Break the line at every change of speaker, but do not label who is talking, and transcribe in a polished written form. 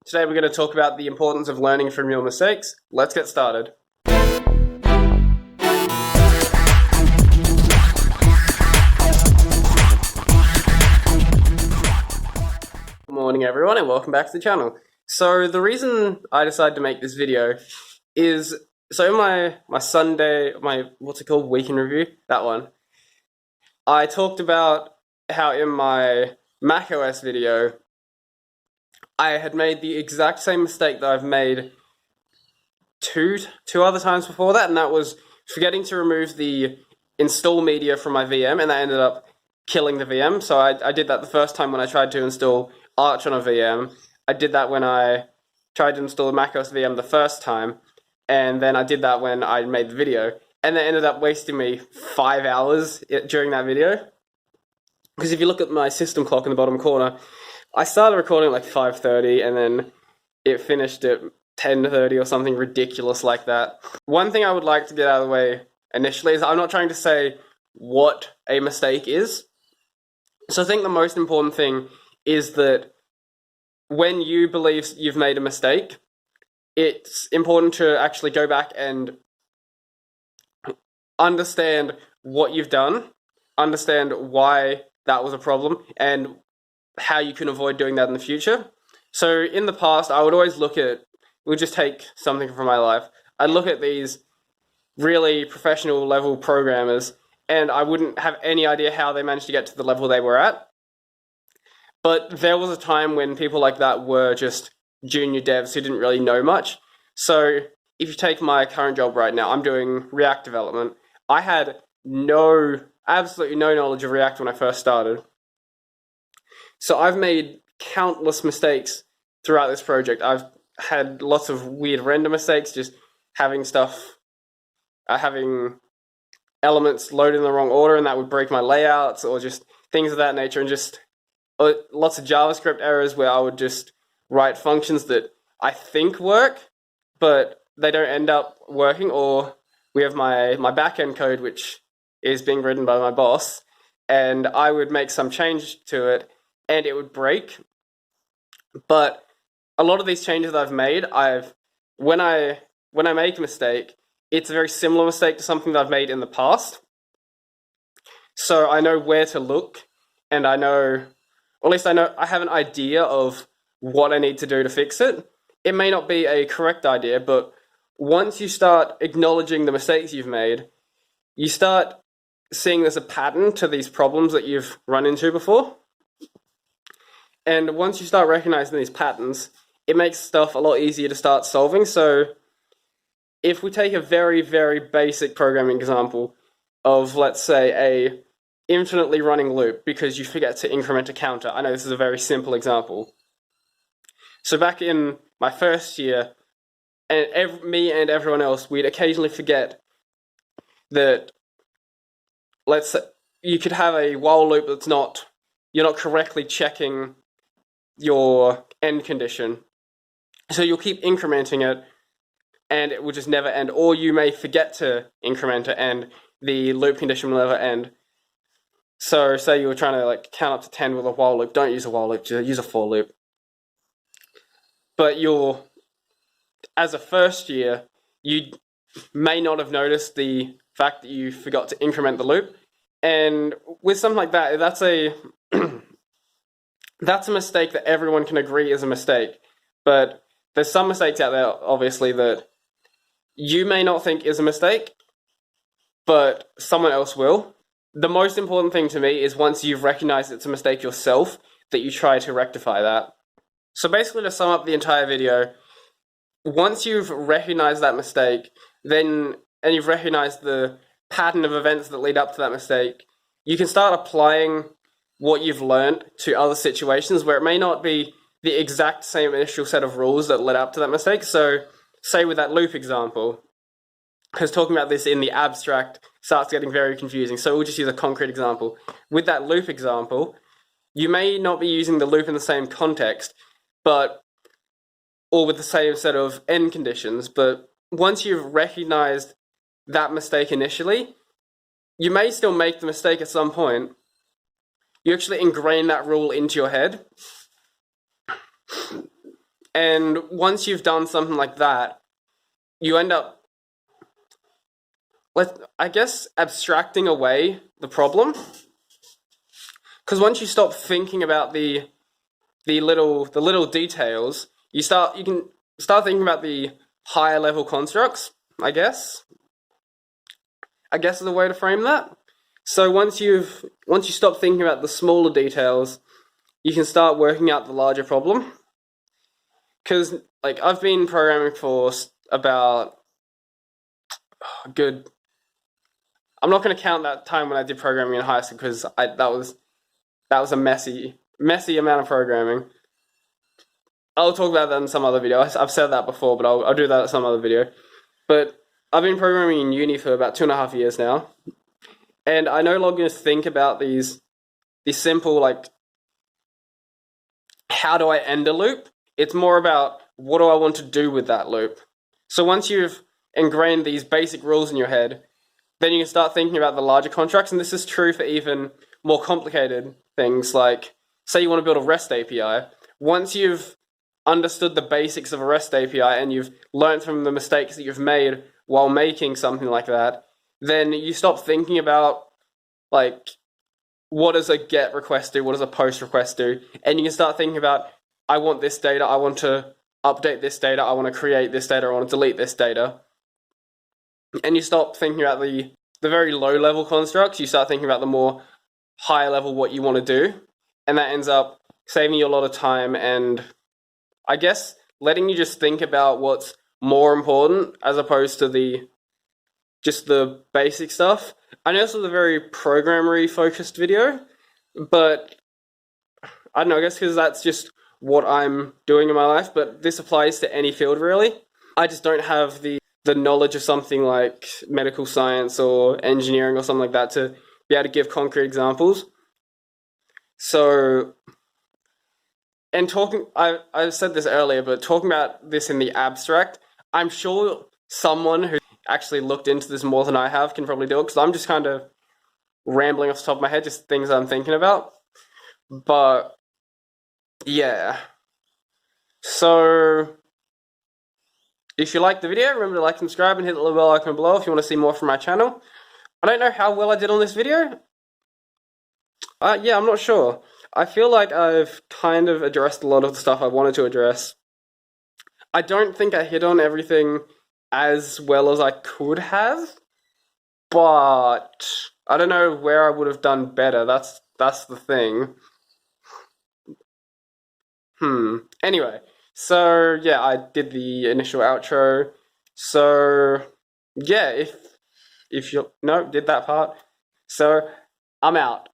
Today we're going to talk about the importance of learning from your mistakes. Let's get started. Good morning everyone and welcome back to the channel. So the reason I decided to make this video is, in my Sunday, week in review, that one, I talked about how in my macOS video, I had made the exact same mistake that I've made two other times before that, and that was forgetting to remove the install media from my VM, and that ended up killing the VM. So I did that the first time when I tried to install Arch on a VM. I did that when I tried to install the macOS VM the first time, and then I did that when I made the video, and that ended up wasting me 5 hours during that video. Because if you look at my system clock in the bottom corner, I started recording at like 5:30 and then it finished at 10:30 or something ridiculous like that. One thing I would like to get out of the way initially is I'm not trying to say what a mistake is. So I think the most important thing is that when you believe you've made a mistake, it's important to actually go back and understand what you've done, understand why that was a problem, and how you can avoid doing that in the future. So in the past, I would always we'll just take something from my life. I'd look at these really professional level programmers, and I wouldn't have any idea how they managed to get to the level they were at. But there was a time when people like that were just junior devs who didn't really know much. So if you take my current job right now, I'm doing React development. I had absolutely no knowledge of React when I first started. So I've made countless mistakes throughout this project. I've had lots of weird render mistakes, just having having elements loaded in the wrong order, and that would break my layouts, or just things of that nature, and just lots of JavaScript errors where I would just write functions that I think work, but they don't end up working. Or we have my backend code, which is being written by my boss, and I would make some change to it, and it would break. But a lot of these changes that I've made, when I make a mistake, it's a very similar mistake to something that I've made in the past. So I know where to look, and I have an idea of what I need to do to fix it. It may not be a correct idea, but once you start acknowledging the mistakes you've made, you start seeing there's a pattern to these problems that you've run into before. And once you start recognizing these patterns, it makes stuff a lot easier to start solving. So if we take a very, very basic programming example of, let's say, a infinitely running loop because you forget to increment a counter. I know this is a very simple example. So back in my first year, and me and everyone else, we'd occasionally forget that, let's say, you could have a while loop you're not correctly checking your end condition. So you'll keep incrementing it, and it will just never end. Or you may forget to increment it, and the loop condition will never end. So say you were trying to count up to 10 with a while loop. Don't use a while loop, just use a for loop. But as a first year, you may not have noticed the fact that you forgot to increment the loop. And with something like that, that's a mistake that everyone can agree is a mistake. But there's some mistakes out there, obviously, that you may not think is a mistake, but someone else will. The most important thing to me is once you've recognized it's a mistake yourself, that you try to rectify that. So basically, to sum up the entire video, once you've recognized that mistake, and you've recognized the pattern of events that lead up to that mistake, you can start applying what you've learned to other situations where it may not be the exact same initial set of rules that led up to that mistake. So say with that loop example, because talking about this in the abstract starts getting very confusing, so we'll just use a concrete example. With that loop example, you may not be using the loop in the same context, or with the same set of end conditions, but once you've recognized that mistake initially, you may still make the mistake at some point. You actually ingrain that rule into your head, And once you've done something like that, you end up, I guess, abstracting away the problem. Because once you stop thinking about the little details, you can start thinking about the higher level constructs, I guess. I guess is a way to frame that. So once you stop thinking about the smaller details, you can start working out the larger problem. Because like I've been programming for about good. I'm not going to count that time when I did programming in high school because that was a messy amount of programming. I'll talk about that in some other video. I've said that before, but I'll do that in some other video. But I've been programming in uni for about 2.5 years now, and I no longer think about these simple like how do I end a loop. It's more about what do I want to do with that loop. So once you've ingrained these basic rules in your head, then you can start thinking about the larger contracts, and this is true for even more complicated things like, say you want to build a REST API. Once you've understood the basics of a REST API and you've learned from the mistakes that you've made while making something like that, then you stop thinking about like what does a GET request do, what does a POST request do, and you can start thinking about I want this data, I want to update this data, I want to create this data, I want to delete this data. And you stop thinking about the very low level constructs, you start thinking about the more high level what you want to do, and that ends up saving you a lot of time and I guess letting you just think about what's more important as opposed to just the basic stuff. I know this was a very programmery focused video, but I don't know, I guess because that's just what I'm doing in my life, but this applies to any field really. I just don't have the knowledge of something like medical science or engineering or something like that to be able to give concrete examples. So, and I've said this earlier, but talking about this in the abstract, I'm sure someone who actually looked into this more than I have can probably do it, because I'm just kind of rambling off the top of my head, just things I'm thinking about. But, yeah. So, if you liked the video, remember to like, subscribe, and hit the little bell icon below if you want to see more from my channel. I don't know how well I did on this video. Yeah, I'm not sure. I feel like I've kind of addressed a lot of the stuff I wanted to address. I don't think I hit on everything as well as I could have, but I don't know where I would have done better. That's the thing. Anyway, so yeah, I did the initial outro. So yeah, if you did that part. So I'm out.